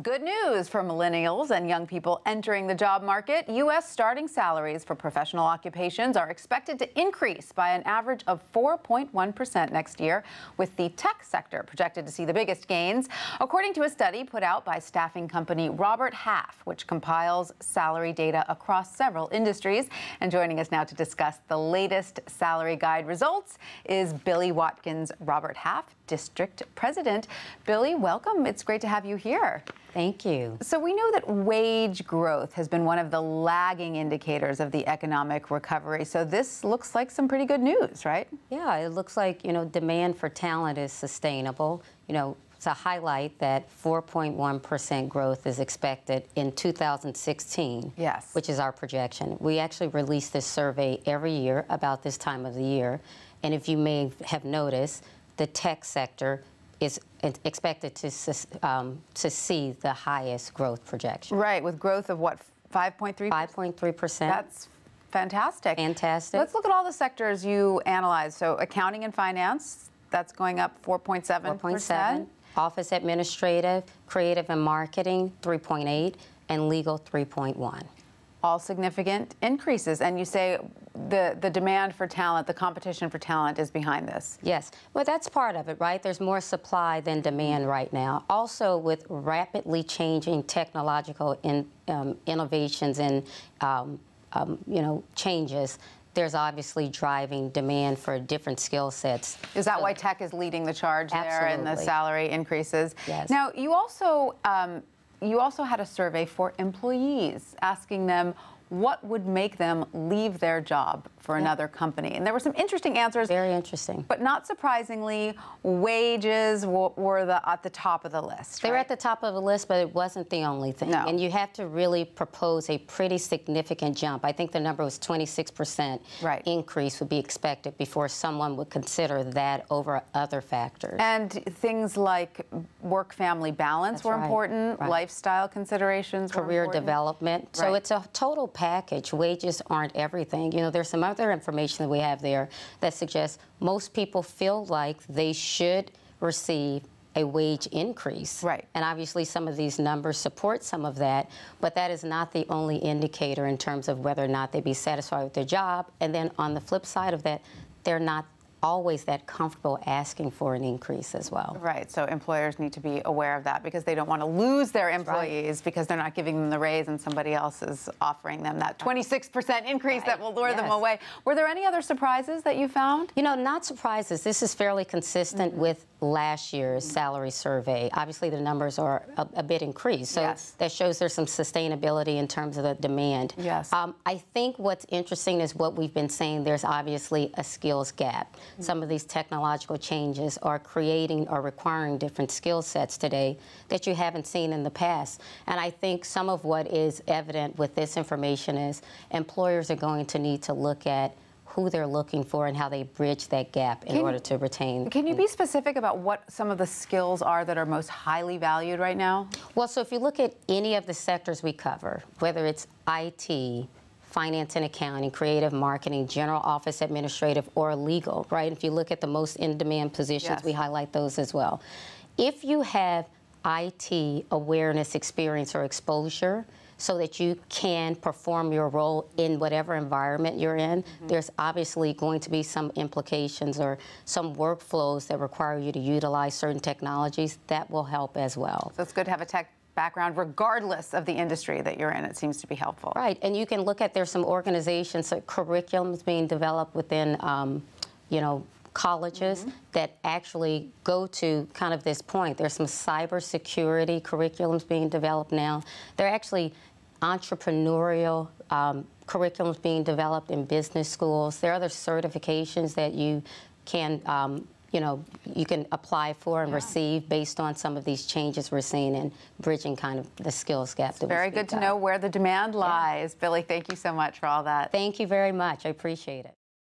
Good news for millennials and young people entering the job market. U.S. starting salaries for professional occupations are expected to increase by an average of 4.1% next year, with the tech sector projected to see the biggest gains, according to a study put out by staffing company Robert Half, which compiles salary data across several industries. And joining us now to discuss the latest salary guide results is Billie Watkins, Robert Half District President. Billie, welcome. It's great to have you here. Thank you. So we know that wage growth has been one of the lagging indicators of the economic recovery. So this looks like some pretty good news, right? Yeah, it looks like, demand for talent is sustainable. To highlight that 4.1% growth is expected in 2016, yes, which is our projection. We actually release this survey every year about this time of the year. And if you may have noticed, the tech sector is expected to see the highest growth projection. Right, with growth of what, 5.3%? 5.3%. That's fantastic. Fantastic. Let's look at all the sectors you analyzed. So accounting and finance, that's going up 4.7%. 4.7. Office administrative, creative and marketing, 3.8, and legal, 3.1. All significant increases. And you say the demand for talent, the competition for talent is behind this. Yes. Well, that's part of it, right? There's more supply than demand right now. Also, with rapidly changing technological innovations and, changes, there's obviously driving demand for different skill sets. Is that why tech is leading the charge there in the salary increases? Yes. Now, you also had a survey for employees asking them what would make them leave their job for another company. And there were some interesting answers. Very interesting. But not surprisingly, wages were at the top of the list. They were at the top of the list, but it wasn't the only thing. No. And you have to really propose a pretty significant jump. I think the number was 26% increase would be expected before someone would consider that over other factors. And things like work-family balance were important, lifestyle considerations were important. Career development. So it's a total package. Wages aren't everything. There's some other information that we have there that suggests most people feel like they should receive a wage increase. Right. And obviously some of these numbers support some of that, but that is not the only indicator in terms of whether or not they be satisfied with their job. And then on the flip side of that, they're not always that comfortable asking for an increase as well. Right, so employers need to be aware of that because they don't want to lose their employees because they're not giving them the raise and somebody else is offering them that 26% increase that will lure them away. Were there any other surprises that you found? Not surprises. This is fairly consistent with last year's salary survey. Obviously, the numbers are a bit increased, so that shows there's some sustainability in terms of the demand. Yes. I think what's interesting is what we've been saying. There's obviously a skills gap. Some of these technological changes are creating or requiring different skill sets today that you haven't seen in the past. And I think some of what is evident with this information is employers are going to need to look at who they're looking for and how they bridge that gap in order to retain. Can you be specific about what some of the skills are that are most highly valued right now? Well, so if you look at any of the sectors we cover, whether it's IT, finance and accounting, creative marketing, general office administrative, or legal, right? If you look at the most in-demand positions, we highlight those as well. If you have IT awareness, experience, or exposure, so that you can perform your role in whatever environment you're in, there's obviously going to be some implications or some workflows that require you to utilize certain technologies that will help as well. So it's good to have a tech background regardless of the industry that you're in. It seems to be helpful. Right, and you can look at, there's some organizations, curriculums being developed within, colleges that actually go to kind of this point. There's some cybersecurity curriculums being developed now. There are actually entrepreneurial curriculums being developed in business schools. There are other certifications that you can you can apply for and receive based on some of these changes we're seeing in bridging kind of the skills gap. Very good to know where the demand lies. Billie, thank you so much for all that. Thank you very much. I appreciate it.